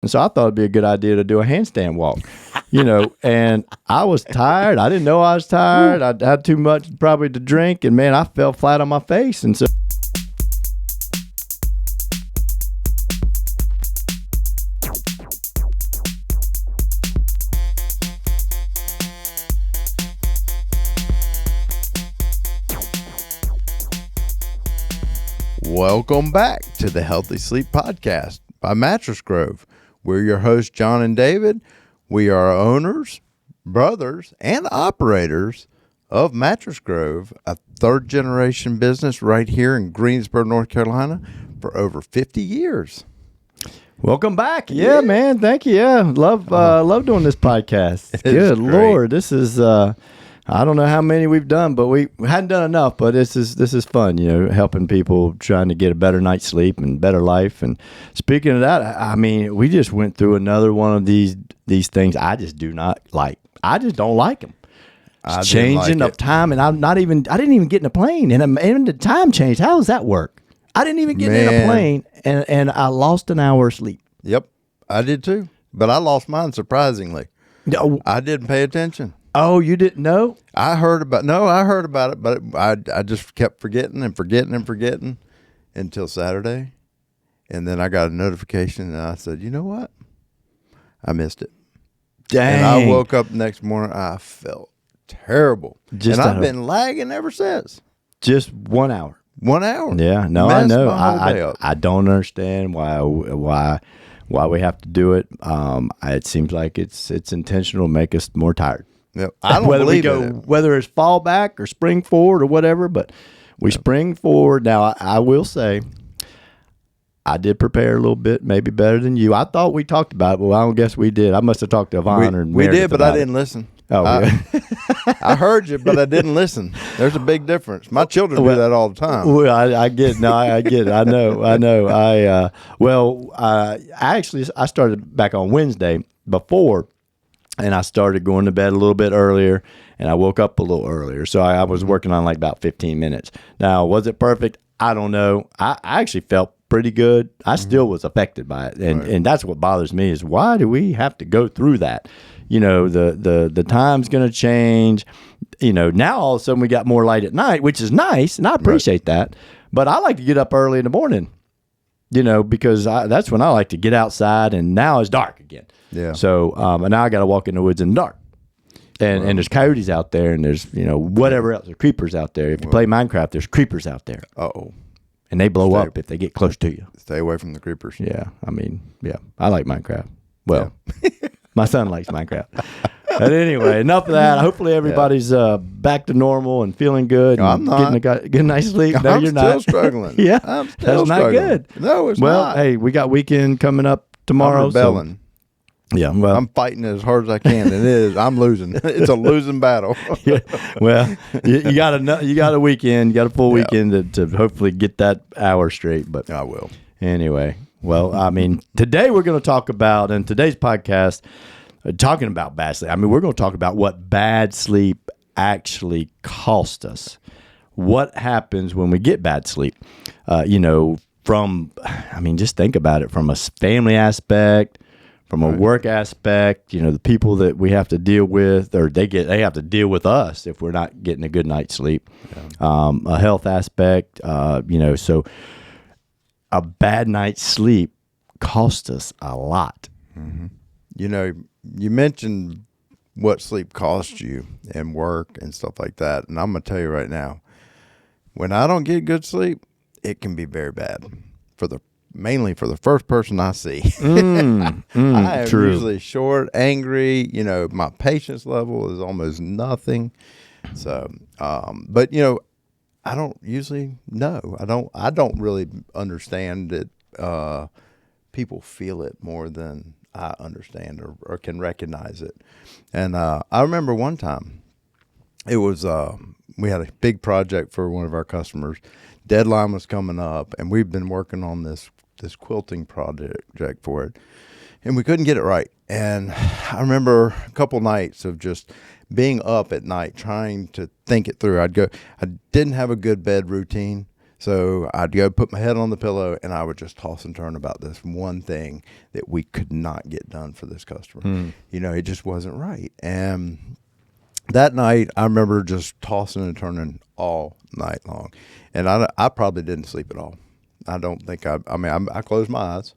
And so I thought it'd be a good idea to do a handstand walk, and I was tired. I didn't know I was tired. I had too much probably to drink, and man, I fell flat on my face. And so Welcome back to the Healthy Sleep Podcast by Mattress Grove. We're your hosts, John and David. We are owners, brothers, and operators of Mattress Grove, a third-generation business right here in Greensboro, North Carolina, for over 50 years. welcome back. Yeah, man. Thank you. Yeah, love doing this podcast. Good Lord, this is. I don't know how many we've done, but we hadn't done enough. But this is fun, helping people trying to get a better night's sleep and better life. And speaking of that, I mean, we just went through another one of these things I just do not like. I just don't like them. It's changing of time, and I didn't even get in a plane, and the time changed. How does that work? I didn't even get in a plane, and I lost an hour of sleep. Yep, I did too, but I lost mine surprisingly. No, I didn't pay attention. Oh, you didn't know? I heard about it, but I just kept forgetting until Saturday. And then I got a notification, and I said, you know what? I missed it. Dang. And I woke up the next morning, I felt terrible. I've been lagging ever since. Just 1 hour. 1 hour. Yeah, no, I know. I don't understand why we have to do it. It seems like it's intentional to make us more tired. Yep. I don't believe whether it's fall back or spring forward or whatever, but we spring forward. Now, I will say, I did prepare a little bit, maybe better than you. I thought we talked about it, but I don't guess we did. I must have talked to Yvonne and we Meredith did, but I didn't listen. Oh, yeah. I heard you, but I didn't listen. There's a big difference. My children do that all the time. Well, I get it. No, I get it. I know. I started back on Wednesday before. And I started going to bed a little bit earlier, and I woke up a little earlier. So I was working on like about 15 minutes. Now, was it perfect? I don't know. I actually felt pretty good. I still was affected by it. And that's what bothers me is why do we have to go through that? The time's going to change. Now all of a sudden we got more light at night, which is nice, and I appreciate that. But I like to get up early in the morning, because that's when I like to get outside, and now it's dark again. Yeah. So, and now I got to walk in the woods in the dark, and there's coyotes out there, and there's whatever else. There's creepers out there. If you play Minecraft, there's creepers out there. Uh-oh. And they blow up if they get close to you. Stay away from the creepers. Yeah, I like Minecraft. Well, my son likes Minecraft. But anyway, enough of that. Hopefully everybody's back to normal and feeling good. I'm not. Getting a good night's sleep. No, you're not. I'm still struggling. Yeah, I'm still that's not good. No, it's not. Well, hey, we got weekend coming up tomorrow. I'm rebelling. Yeah, well, I'm fighting as hard as I can, and I'm losing. It's a losing battle. Yeah, well, you got a weekend, you got a full weekend to hopefully get that hour straight. But I will. Anyway, well, I mean, today we're going to talk about, in today's podcast, talking about bad sleep. I mean, we're going to talk about what bad sleep actually costs us. What happens when we get bad sleep? Just think about it from a family aspect, from a work aspect, the people that we have to deal with, or they have to deal with us if we're not getting a good night's sleep. Yeah. A health aspect, so a bad night's sleep costs us a lot. Mm-hmm. You mentioned what sleep costs you and work and stuff like that, and I'm going to tell you right now, when I don't get good sleep, it can be very bad mainly for the first person I see. I am usually short, angry. My patience level is almost nothing. So, but I don't usually know. I don't really understand it. People feel it more than I understand or can recognize it. And I remember one time, it was we had a big project for one of our customers. Deadline was coming up, and we've been working on this quilting project for it, and we couldn't get it right. And I remember a couple nights of just being up at night trying to think it through. I didn't have a good bed routine, So I'd go put my head on the pillow and I would just toss and turn about this one thing that we could not get done for this customer. You know, it just wasn't right. And that night I remember just tossing and turning all night long. And I probably didn't sleep at all. I don't think I closed my eyes,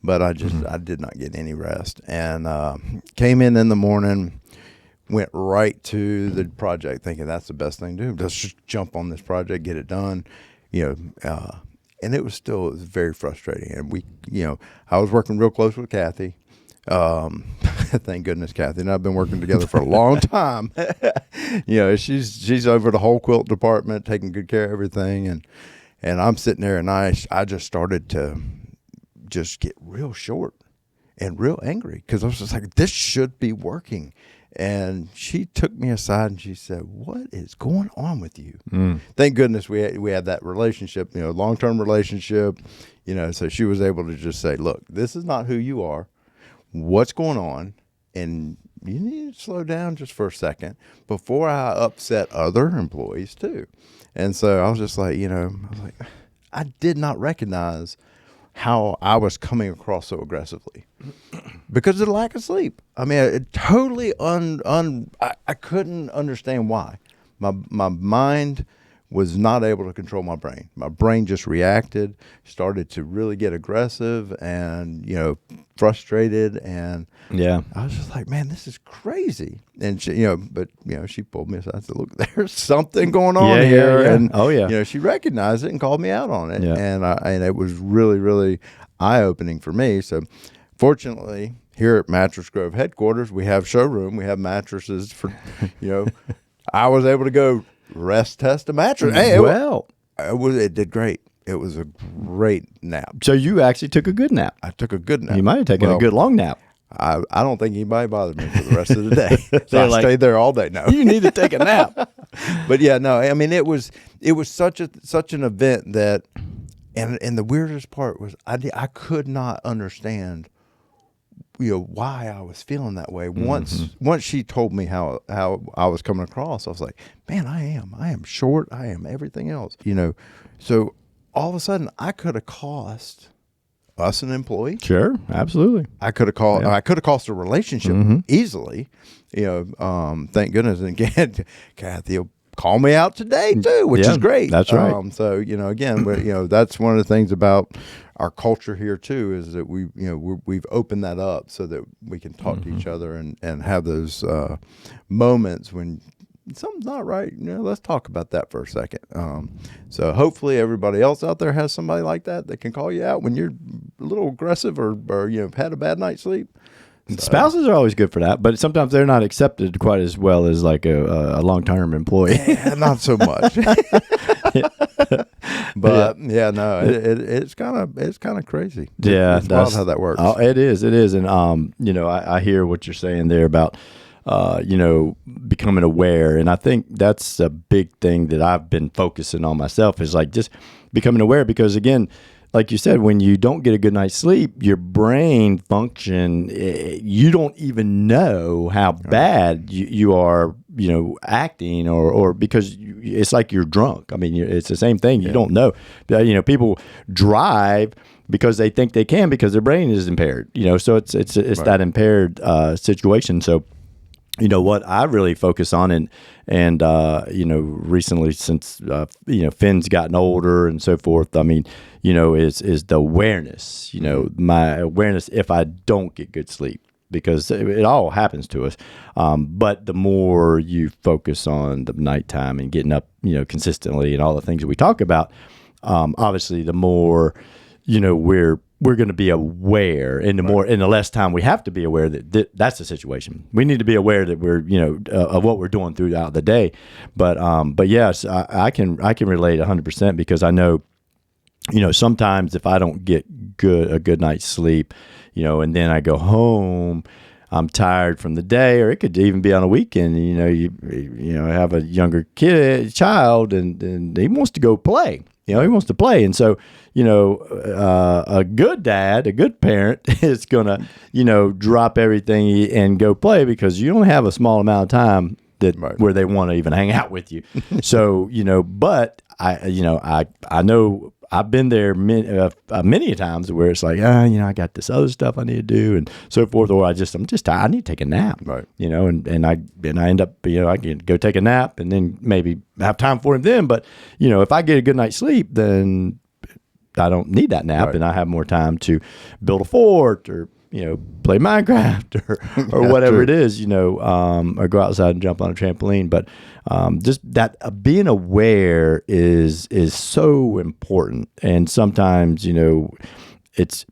but I did not get any rest. And came in the morning, went right to the project thinking that's the best thing to do. Let's just jump on this project, get it done, you know. And it was very frustrating. And I was working real close with Kathy. Thank goodness Kathy and I've been working together for a long time. You know, she's over the whole quilt department, taking good care of everything. And I'm sitting there and I just started to just get real short and real angry because I was just like, this should be working. And she took me aside and she said, what is going on with you? Thank goodness we had that relationship, you know, long-term relationship, you know, so she was able to just say, look, this is not who you are. What's going on? And you need to slow down just for a second before I upset other employees too. And so I was just like, I did not recognize how I was coming across so aggressively because of the lack of sleep. I mean, it totally I couldn't understand why. My mind was not able to control my brain. My brain just reacted, started to really get aggressive and, frustrated. And I was just like, man, this is crazy. And she, she pulled me aside and said, look, there's something going on here. Yeah. And, she recognized it and called me out on it. Yeah. And it was really, really eye-opening for me. So fortunately, here at Mattress Grove headquarters, we have showroom, we have mattresses for, I was able to go rest test a mattress. Hey, it did great. It was a great nap. So you actually took a good nap. I took a good nap. You might have taken a good long nap. I don't think anybody bothered me for the rest of the day. So I stayed there all day. No, you need to take a nap. But yeah, no. I mean, it was such an event that, and the weirdest part was I could not understand, why I was feeling that way. Once she told me how I was coming across, I was like, man, I am short. I am everything else, So all of a sudden I could have cost us an employee. Sure. Absolutely. I could have cost a relationship easily, thank goodness. And again, Kathy will call me out today too, which is great. That's right. So, again, that's one of the things about our culture here too, is that we've opened that up so that we can talk to each other and have those moments when something's not right. Let's talk about that for a second. So hopefully everybody else out there has somebody like that can call you out when you're a little aggressive or had a bad night's sleep. So. Spouses are always good for that, but sometimes they're not accepted quite as well as like a long-term employee. Yeah, not so much. But it's kind of crazy. It's wild how that works. Oh, it is, and I hear what you're saying there about becoming aware, and I think that's a big thing that I've been focusing on myself is like just becoming aware, because again, like you said, when you don't get a good night's sleep, your brain function, you don't even know how bad you are, acting or because it's like you're drunk. I mean, it's the same thing. You don't know. People drive because they think they can because their brain is impaired, so it's right. That impaired situation. So, what I really focus on and recently since, Finn's gotten older and so forth, I mean, is the awareness, my awareness if I don't get good sleep, because it all happens to us. But the more you focus on the nighttime and getting up, consistently and all the things that we talk about, obviously the more, we're going to be aware, and the less time we have to be aware that that's the situation. We need to be aware that we're, of what we're doing throughout the day. But yes, I can relate 100% because I know, sometimes if I don't get a good night's sleep, and then I go home, I'm tired from the day, or it could even be on a weekend. You have a younger child, and he wants to go play. He wants to play, and so a good dad, a good parent is gonna drop everything and go play, because you only have a small amount of time that Right. where they want to even hang out with you. So, but I know I've been there many times where it's like, I got this other stuff I need to do and so forth, or I'm just tired. I need to take a nap, Right. And I end up, I can go take a nap and then maybe have time for him then. But, if I get a good night's sleep, then I don't need that nap, Right. and I have more time to build a fort or play Minecraft or whatever true. it is, or go outside and jump on a trampoline. But just that being aware is so important, and sometimes it's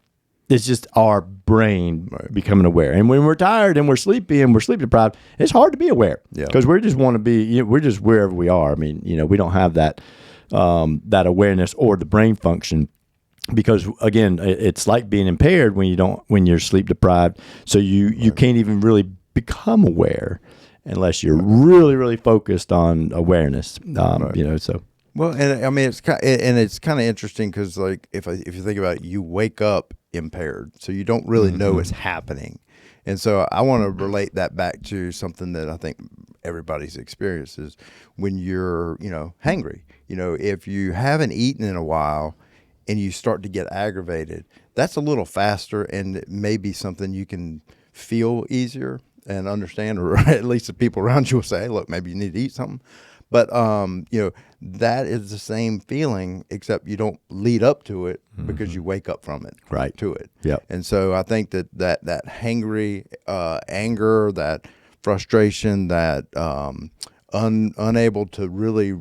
just our brain Right. becoming aware. And when we're tired and we're sleepy and we're sleep deprived, it's hard to be aware Yeah. because we just want to be. We're just wherever we are. I mean, we don't have that awareness or the brain function. Because again, it's like being impaired when you're sleep deprived. So you can't even really become aware unless you're really, really focused on awareness. Right. So Well, and I mean it's kind of interesting because like if you think about it, you wake up impaired, so you don't really know it's happening, and so I want to relate that back to something that I think everybody's experienced is when you're hangry. If you haven't eaten in a while and you start to get aggravated, that's a little faster, and it may be something you can feel easier and understand, or at least the people around you will say, hey, look, maybe you need to eat something. But that is the same feeling, except you don't lead up to it because you wake up from it, Right. to it. Yep. And so I think that hangry anger, that frustration, that unable to really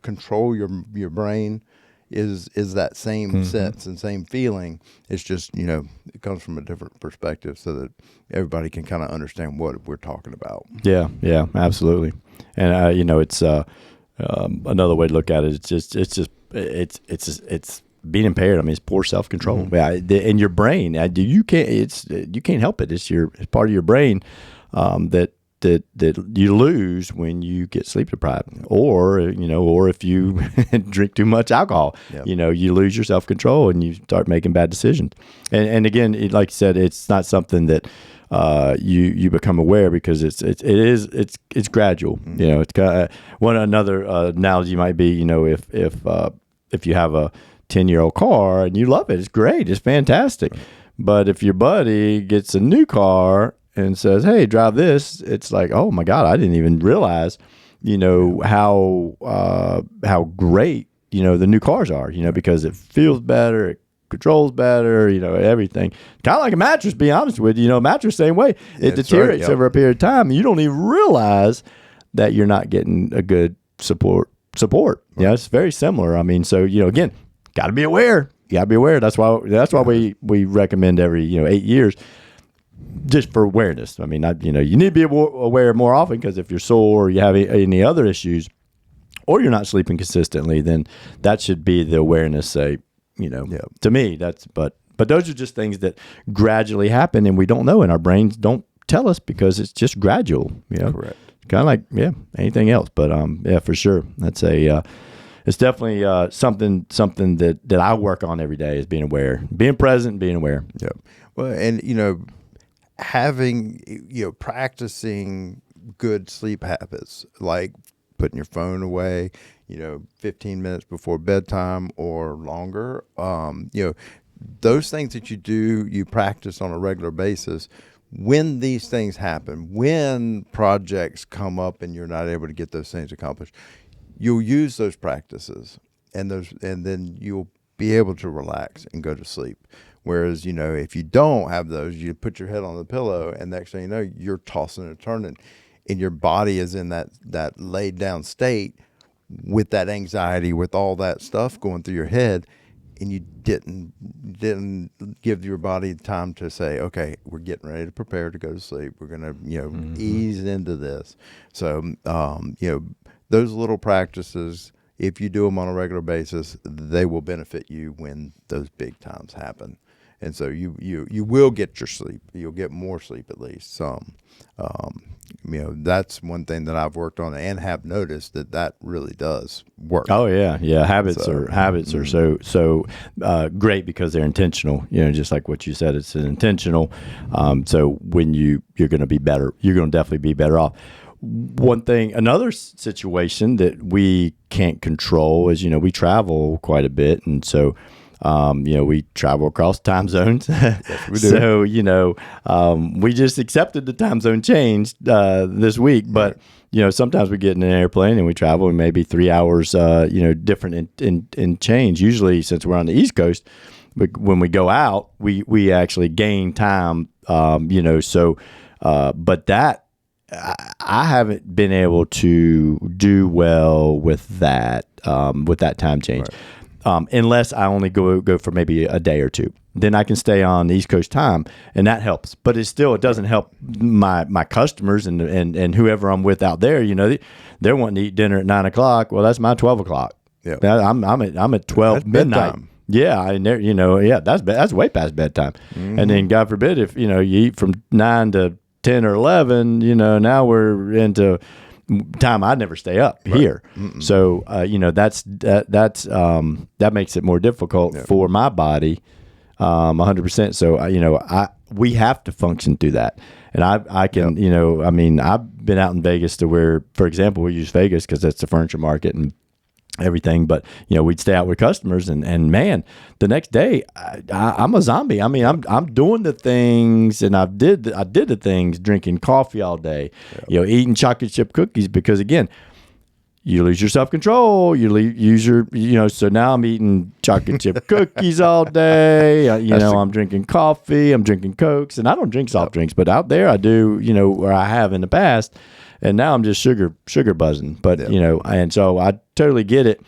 control your brain is that same sense and same feeling. It's just it comes from a different perspective, so that everybody can kind of understand what we're talking about. yeah, absolutely. And it's another way to look at it. It's being impaired. I mean, it's poor self control. Yeah, in your brain, you can't help it. It's part of your brain that you lose when you get sleep deprived, or if you drink too much alcohol. Yep. You lose your self control and you start making bad decisions. And again, like you said, it's not something that you become aware, because it's gradual. It's kind of another analogy might be if you have a 10-year-old car and you love it, it's great, it's fantastic. Right. But if your buddy gets a new car and says, hey, drive this, it's like, oh my God, I didn't even realize, how great, the new cars are, because it feels better, it controls better, everything. Kind of like a mattress, be honest with you, mattress, same way. It deteriorates right, yep. over a period of time. You don't even realize that you're not getting a good support. Right. It's very similar. I mean, so, again, got to be aware. You got to be aware. That's why we recommend every, 8 years, just for awareness. I mean, you need to be aware more often, because if you're sore or you have any other issues, or you're not sleeping consistently, then that should be the awareness. Say, to me, but those are just things that gradually happen, and we don't know, and our brains don't tell us because it's just gradual. Correct. Kind of like anything else. But for sure, that's it's definitely something that I work on every day, is being aware, being present, being aware. Yeah. Well, and having practicing good sleep habits, like putting your phone away 15 minutes before bedtime or longer, those things that you practice on a regular basis. When these things happen, when projects come up and you're not able to get those things accomplished, you'll use those practices, and then you'll be able to relax and go to sleep. Whereas, if you don't have those, you put your head on the pillow, and next thing you know, you're tossing and turning, and your body is in that laid down state with that anxiety, with all that stuff going through your head, and you didn't give your body time to say, okay, we're getting ready to prepare to go to sleep. We're going to, ease into this. So, those little practices, if you do them on a regular basis, they will benefit you when those big times happen. And so you will get your sleep. You'll get more sleep, at least some. That's one thing that I've worked on and have noticed that really does work. Oh yeah. Habits are so great because they're intentional. Just like what you said, it's an intentional. So when you're going to be better, you're going to definitely be better off. one thing, another situation that we can't control is, we travel quite a bit. And so, we travel across time zones. Yes, we do. So, we just accepted the time zone change this week. But, sometimes we get in an airplane and we travel and maybe 3 hours, different in change. Usually, since we're on the East Coast, when we go out, we actually gain time, but that, I haven't been able to do well with that time change, unless I only go for maybe a day or two. Then I can stay on the East Coast time, and that helps. But it doesn't help my customers and whoever I'm with out there. They're wanting to eat dinner at 9 o'clock. Well, that's my 12 o'clock. Yeah, I'm at 12 that's midnight. Bedtime. Yeah, that's way past bedtime. Mm-hmm. And then God forbid if you eat from 9 to 10 or 11, now we're into time I never stay up here. Mm-mm. So, that makes it more difficult for my body, 100%. So, we have to function through that. And I can, I've been out in Vegas to where, for example, we use Vegas because that's the furniture market and everything, but we'd stay out with customers and man, the next day I'm a zombie. I mean, I'm doing the things, and I did the things, drinking coffee all day, eating chocolate chip cookies, because again, you lose your self-control, use your, so now I'm eating chocolate chip cookies all day. I'm drinking coffee, I'm drinking Cokes, and I don't drink soft drinks, but out there I do, or I have in the past. And now I'm just sugar buzzing, but and so I totally get it.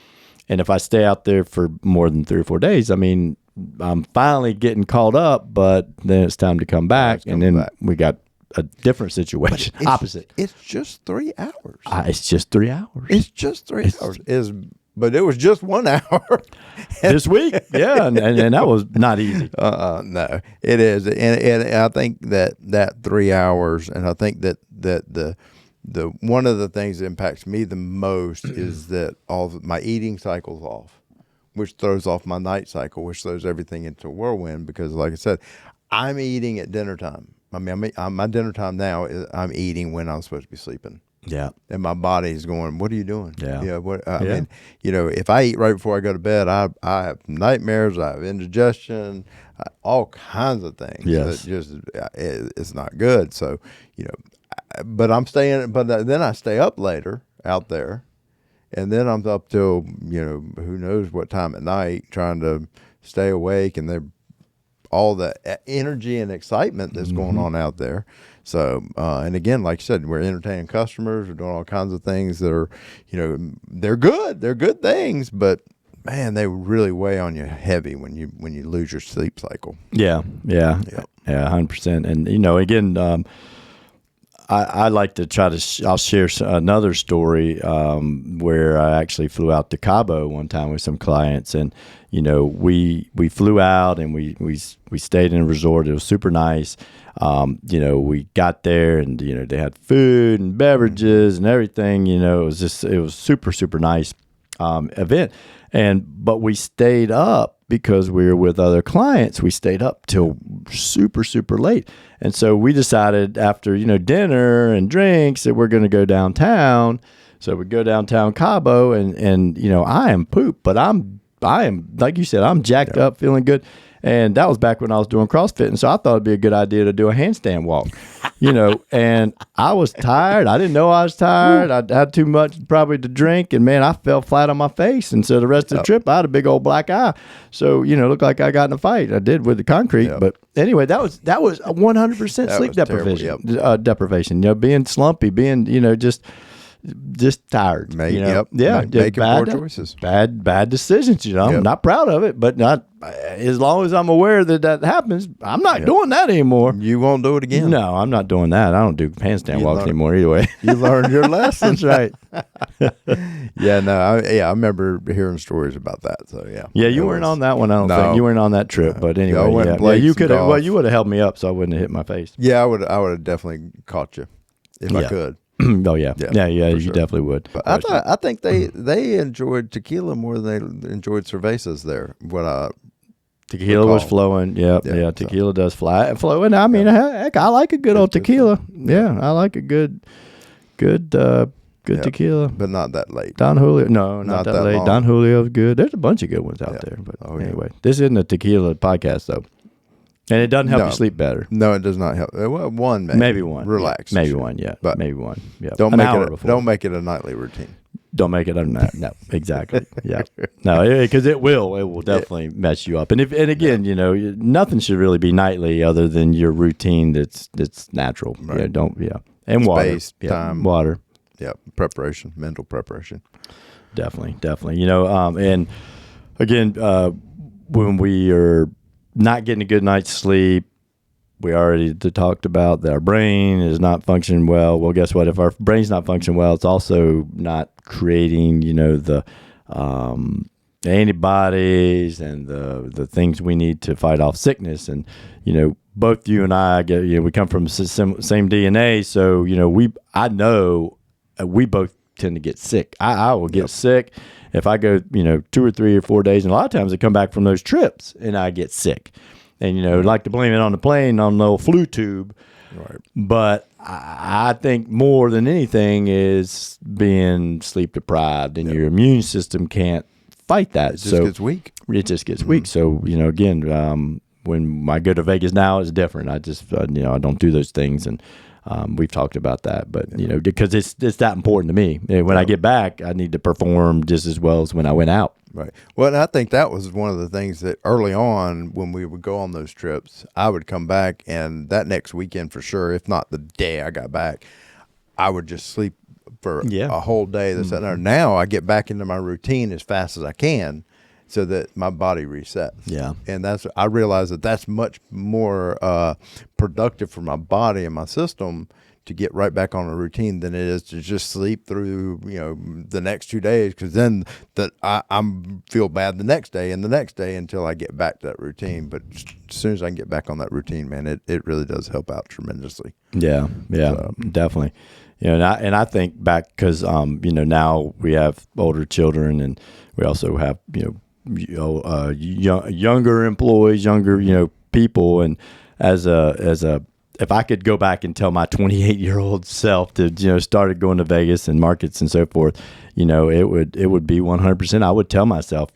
And if I stay out there for more than 3 or 4 days, I mean, I'm finally getting caught up, but then it's time to come back, and then we got a different situation. Opposite. It's just 3 hours. It's just 3 hours. It's just 3 hours. But it was just 1 hour this week. Yeah, and that was not easy. No, it is, and I think that 3 hours, and I think that the one of the things that impacts me the most is that all of my eating cycle's off, which throws off my night cycle, which throws everything into a whirlwind, because like I said, I'm eating at dinner time. I mean, my dinner time now is I'm eating when I'm supposed to be sleeping. Yeah. And my body's going, what are you doing? Yeah. I mean, if I eat right before I go to bed, I have nightmares, I have indigestion, all kinds of things. Yes. It's not good. So, but then I stay up later out there, and then I'm up till, who knows what time at night, trying to stay awake, and they're all the energy and excitement that's going on out there. So, and again, like you said, we're entertaining customers, we're doing all kinds of things that are, they're good things, but man, they really weigh on you heavy when you lose your sleep cycle. Yeah, 100%. And again, I like to try to. I'll share another story where I actually flew out to Cabo one time with some clients, and we flew out and we stayed in a resort. It was super nice. We got there and they had food and beverages and everything. It was super nice event. But we stayed up because we were with other clients. We stayed up till super late. And so we decided after, dinner and drinks that we're going to go downtown. So we go downtown Cabo and I am pooped, but I am, like you said, I'm jacked up, feeling good. And that was back when I was doing CrossFit. And so I thought it'd be a good idea to do a handstand walk, and I was tired. I didn't know I was tired. I had too much probably to drink. And man, I fell flat on my face. And so the rest of the trip, I had a big old black eye. So, looked like I got in a fight. I did with the concrete. But anyway, that was a 100% sleep deprivation, being slumpy, being, just tired. Making poor choices. Bad decisions. I'm not proud of it, but not as long as I'm aware that happens. I'm not doing that anymore. You won't do it again. No, I'm not doing that. I don't do handstand walks anymore either way. You learned your lesson. That's right. I remember hearing stories about that. So you weren't on that one. I don't think you weren't on that trip. But anyway, you could have. Well, you would have held me up, so I wouldn't have hit my face. Yeah, I would have definitely caught you if I could. Oh yeah, you sure. Definitely would. But I think they enjoyed tequila more than they enjoyed cervezas there. Tequila was flowing. Tequila does flow. And I mean, heck, I like a good old tequila. I like a good Good tequila. but not that late. Don Julio. No, not that late. long. Don Julio's good. There's a bunch of good ones out Yeah. there. But Oh, yeah. anyway, this isn't a tequila podcast, though. And it doesn't help No. you sleep better. No, it does not help. Well, one maybe. Maybe one. Relax. Yeah. Maybe one, yeah. But maybe one. Yeah. Don't An make hour it. before. Don't make it a nightly routine. Don't make it a no, exactly. Yeah. No, because it will definitely mess you up. And again, nothing should really be nightly other than your routine that's natural. Right. And Space, water. time. Water. Yeah, preparation, mental preparation. Definitely. And again, when we are not getting a good night's sleep, we already talked about that our brain is not functioning well. Well, guess what? If our brain's not functioning well, it's also not creating, the antibodies and the things we need to fight off sickness. And, both you and I we come from same DNA. So, I know we both tend to get sick. I will get sick if I go, 2 or 3 or 4 days. And a lot of times I come back from those trips and I get sick. And, like to blame it on the plane, on the old flu tube. Right. But I think more than anything is being sleep deprived, and your immune system can't fight that. It just gets weak. It just gets weak. So, again, when I go to Vegas now, it's different. I just, I don't do those things. And we've talked about that. But, because it's that important to me. When I get back, I need to perform just as well as when I went out. Right. Well, and I think that was one of the things that early on when we would go on those trips, I would come back, and that next weekend for sure, if not the day I got back, I would just sleep for a whole day. Now I get back into my routine as fast as I can so that my body resets. Yeah. And I realize that's much more productive for my body and my system to get right back on a routine than it is to just sleep through, the next 2 days. Because then I'm feel bad the next day and the next day until I get back to that routine. But as soon as I can get back on that routine, man, it really does help out tremendously. Yeah, definitely. And I think back because now we have older children, and we also have younger employees, younger people, and as a if I could go back and tell my 28-year-old self to started going to Vegas and markets and so forth, it would be 100%. I would tell myself,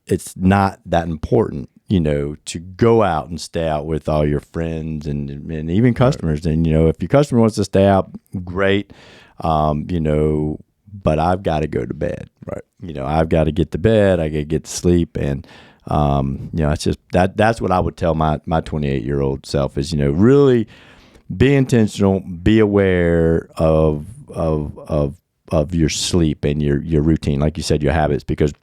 it's not that important, to go out and stay out with all your friends and even customers. Right. And if your customer wants to stay out, great, but I've got to go to bed. Right. I've got to get to bed. I got to get to sleep. And it's just that's what I would tell my 28-year-old self is, really be intentional, be aware of your sleep and your routine. Like you said, your habits, because,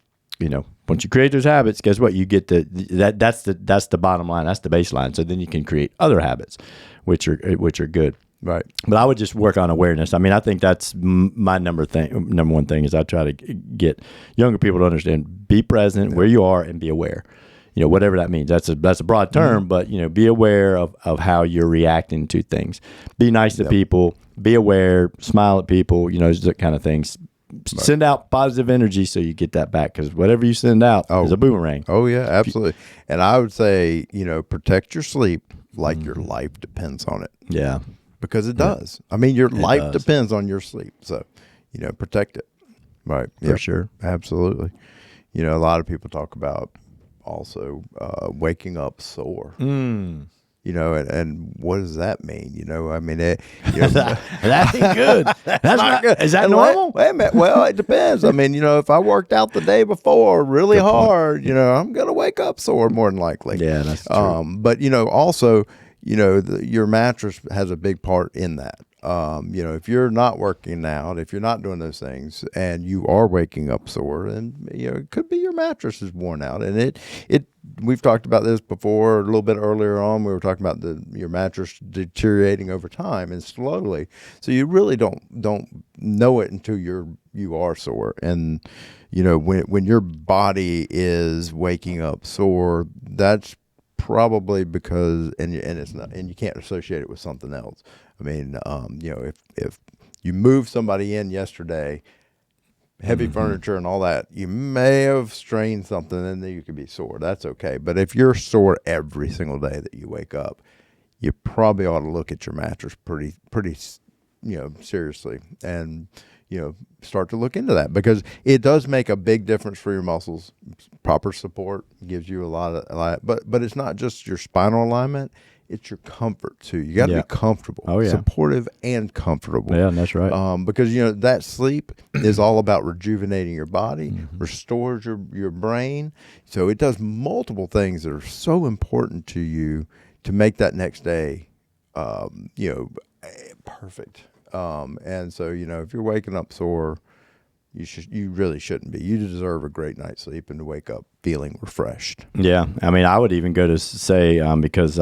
once you create those habits, guess what? You get that's the bottom line. That's the baseline. So then you can create other habits, which are good. Right. But I would just work on awareness. I mean, I think that's my number one thing is I try to get younger people to understand, be present where you are and be aware. Whatever that means. That's a broad term, but be aware of how you're reacting to things. Be nice to people, be aware, smile at people, those kind of things. Right. Send out positive energy so you get that back, because whatever you send out is a boomerang. Oh yeah, absolutely. And I would say, protect your sleep like your life depends on it. Yeah. Because it does. I mean, your life depends on your sleep. So, protect it. Right. For sure. Absolutely. A lot of people talk about also waking up sore. And what does that mean? I mean, that ain't good. That's not good. Is that normal? Wait a minute. Well, it depends. I mean, if I worked out the day before really hard, I'm going to wake up sore more than likely. Yeah, that's true. But, also, your mattress has a big part in that. If you're not working out, if you're not doing those things and you are waking up sore, then, it could be your mattress is worn out. And we've talked about this before a little bit earlier on. We were talking about your mattress deteriorating over time and slowly. So you really don't know it until you are sore. And, when your body is waking up sore, that's probably because, and it's not, and you can't associate it with something else. I mean, if you moved somebody in yesterday, heavy furniture and all that, you may have strained something and then you could be sore. That's okay. But if you're sore every single day that you wake up, you probably ought to look at your mattress pretty seriously, and start to look into that, because it does make a big difference for your muscles. Proper support gives you a lot, but it's not just your spinal alignment. It's your comfort too. You got to be comfortable, supportive and comfortable. Yeah, that's right. Because that sleep is all about rejuvenating your body, restores your brain. So it does multiple things that are so important to you to make that next day, perfect. And so if you're waking up sore, you really shouldn't be. You deserve a great night's sleep and to wake up feeling refreshed. Yeah, I mean, I would even go to say because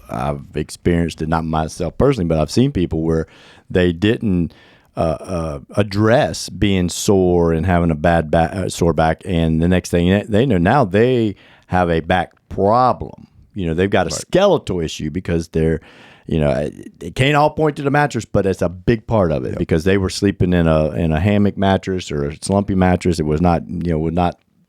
I've experienced it, not myself personally, but I've seen people where they didn't address being sore and having a bad sore back, and the next thing they know, now they have a back problem. They've got a skeletal issue because they're, it can't all point to the mattress, but it's a big part of it because they were sleeping in a hammock mattress or a slumpy mattress. It was not,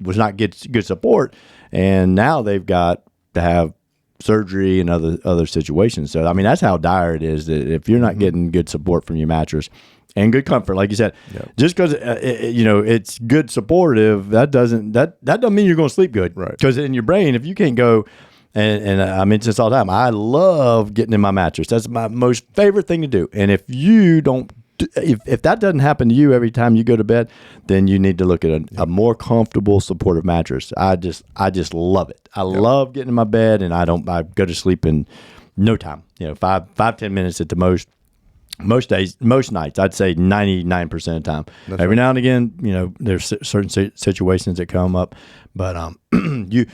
was not good support, and now they've got to have surgery and other situations. So I mean, that's how dire it is. That if you're not getting good support from your mattress and good comfort, like you said, just because it's good supportive, that doesn't mean you're going to sleep good. Right. Because in your brain, if you can't go, and I mention this all the time, I love getting in my mattress. That's my most favorite thing to do. And if you don't, if that doesn't happen to you every time you go to bed, then you need to look at a more comfortable, supportive mattress. I just love it. I love getting in my bed, and I go to sleep in no time. 5-10 minutes at the most. Most days, most nights, I'd say 99% of the time. That's Every now and again, there's certain situations that come up, but the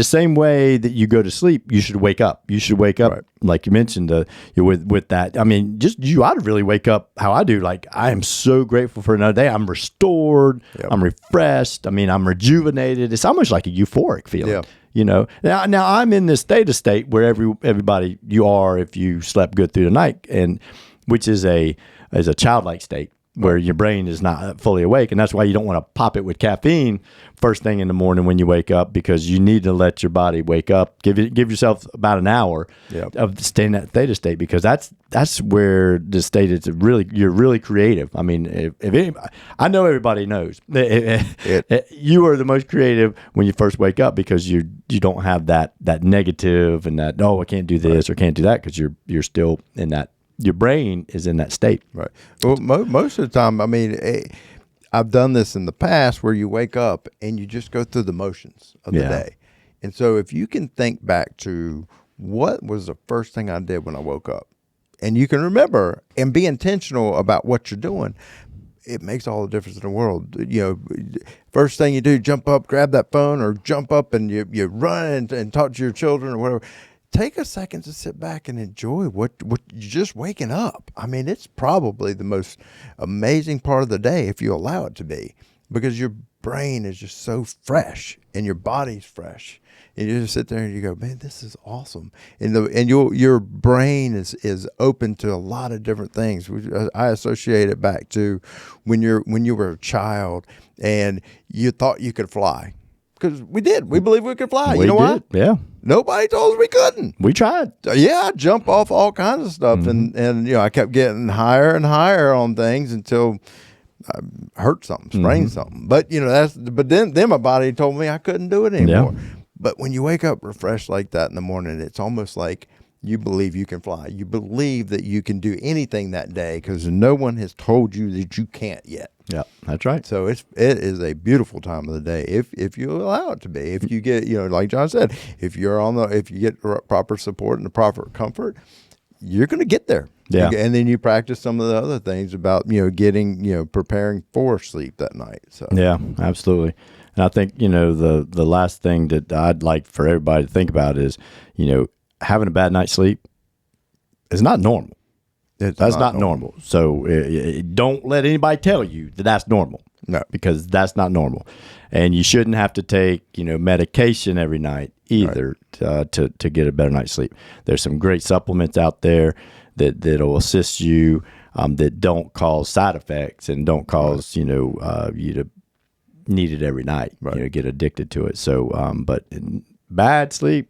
same way that you go to sleep, you should wake up. You should wake up, like you mentioned, with that. I mean, I'd really wake up how I do. Like, I am so grateful for another day. I'm restored. I'm refreshed. I mean, I'm rejuvenated. It's almost like a euphoric feeling. Now I'm in this theta state where everybody you are if you slept good through the night, and which is a childlike state where your brain is not fully awake, and that's why you don't want to pop it with caffeine first thing in the morning when you wake up, because you need to let your body wake up. Give yourself about an hour of staying in that theta state, because that's where the state is you're really creative. I mean, if anybody, I know everybody knows you are the most creative when you first wake up, because you don't have that negative and that I can't do this or can't do that, because you're still in that. Your brain is in that state. Right. Well, most of the time, I mean, I've done this in the past where you wake up and you just go through the motions of the day. And so if you can think back to what was the first thing I did when I woke up, and you can remember and be intentional about what you're doing, it makes all the difference in the world. First thing you do, jump up, grab that phone, or jump up and you run and talk to your children or whatever. Take a second to sit back and enjoy what you're just waking up. I mean, it's probably the most amazing part of the day if you allow it to be, because your brain is just so fresh and your body's fresh. And you just sit there and you go, man, this is awesome. And your brain is open to a lot of different things. I associate it back to when you were a child and you thought you could fly. Because we did. We believed we could fly. You know why? Yeah. Nobody told us we couldn't. We tried. I jump off all kinds of stuff. And I kept getting higher and higher on things until I hurt something, sprained something. But, but then my body told me I couldn't do it anymore. Yeah. But when you wake up refreshed like that in the morning, it's almost like you believe you can fly. You believe that you can do anything that day because no one has told you that you can't yet. Yeah, that's right. So it is a beautiful time of the day if you allow it to be. If you get, like John said, if you get proper support and the proper comfort, you're going to get there. Yeah. And then you practice some of the other things about, getting, preparing for sleep that night. So yeah, absolutely. And I think, the last thing that I'd like for everybody to think about is, having a bad night's sleep is not normal. That's not normal. So don't let anybody tell you that that's normal. No, because that's not normal, and you shouldn't have to take medication every night either to get a better night's sleep. There's some great supplements out there that'll assist you that don't cause side effects and don't cause you to need it every night. Get addicted to it. So, but bad sleep,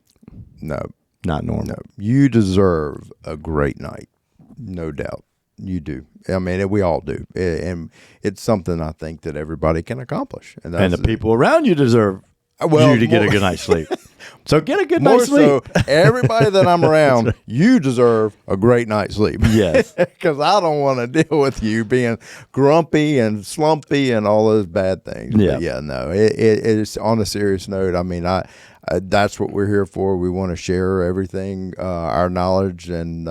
no, not normal. No, you deserve a great night. No doubt. you do. I mean, we all do, and it's something I think that everybody can accomplish. And the people around you deserve you to get a good night's sleep. So get a good night's sleep. So everybody that I'm around, right. You deserve a great night's sleep. Yes. Because I don't want to deal with you being grumpy and slumpy and all those bad things. Yeah. But yeah, no, it's on a serious note. I mean, that's what we're here for. We want to share everything, our knowledge, and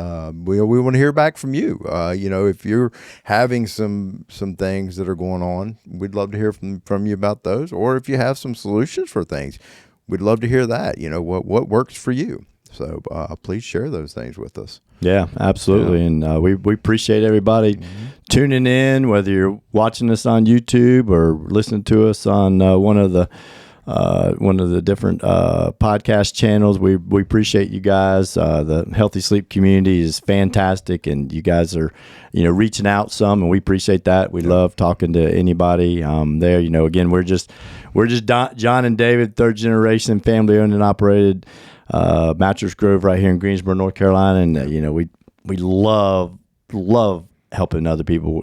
we want to hear back from you. If you're having some things that are going on, we'd love to hear from you about those. Or if you have some solutions for things, we'd love to hear that. What works for you. So please share those things with us. Yeah, absolutely. Yeah. And we appreciate everybody tuning in, whether you're watching us on YouTube or listening to us on one of the different podcast channels. We appreciate you guys. The Healthy Sleep community is fantastic, and you guys are reaching out some, and we appreciate that. We love talking to anybody there. Again, we're just John and David, third generation, family owned and operated Mattress Grove right here in Greensboro, North Carolina, and we love helping other people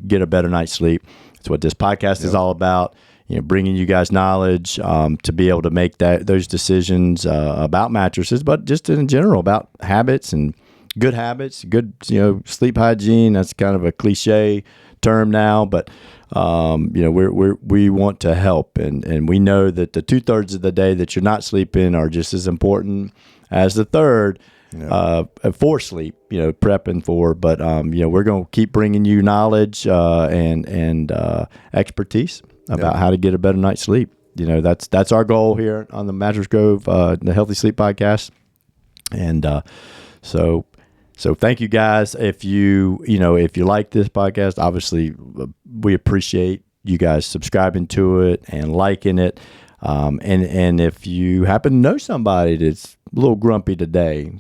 get a better night's sleep. That's what this podcast is all about. Bringing you guys knowledge to be able to make those decisions about mattresses, but just in general about habits and good habits, good sleep hygiene. That's kind of a cliche term now, but we want to help, and we know that the 2/3 of the day that you're not sleeping are just as important as the third. For sleep, prepping for, but we're going to keep bringing you knowledge and expertise about how to get a better night's sleep. That's our goal here on the Mattress Grove, the Healthy Sleep Podcast. And so thank you guys. If you like this podcast, obviously we appreciate you guys subscribing to it and liking it. And if you happen to know somebody that's a little grumpy today,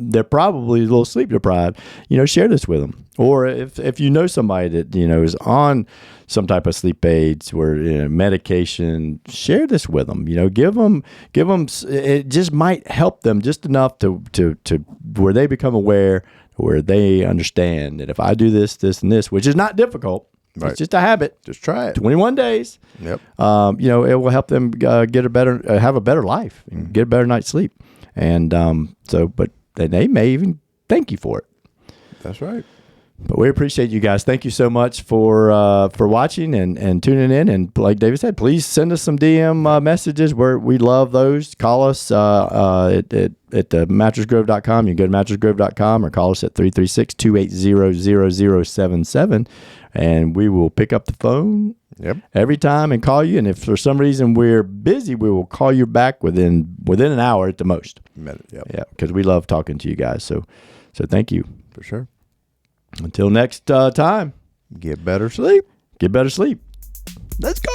they're probably a little sleep deprived, share this with them. Or if you know somebody that, is on some type of sleep aids or medication, share this with them, give them, it just might help them just enough to where they become aware, where they understand that if I do this, this, and this, which is not difficult. Right. It's just a habit. Just try it. 21 days. Yep. It will help them get a better, have a better life, and get a better night's sleep. And but they may even thank you for it. That's right. But we appreciate you guys. Thank you so much for watching and tuning in. And like David said, please send us some DM messages. We love those. Call us at mattressgrove.com. You can go to mattressgrove.com or call us at 336-280-0077. And we will pick up the phone every time and call you. And if for some reason we're busy, we will call you back within an hour at the most. Yeah, because we love talking to you guys. So thank you. For sure. Until next time. Get better sleep. Get better sleep. Let's go.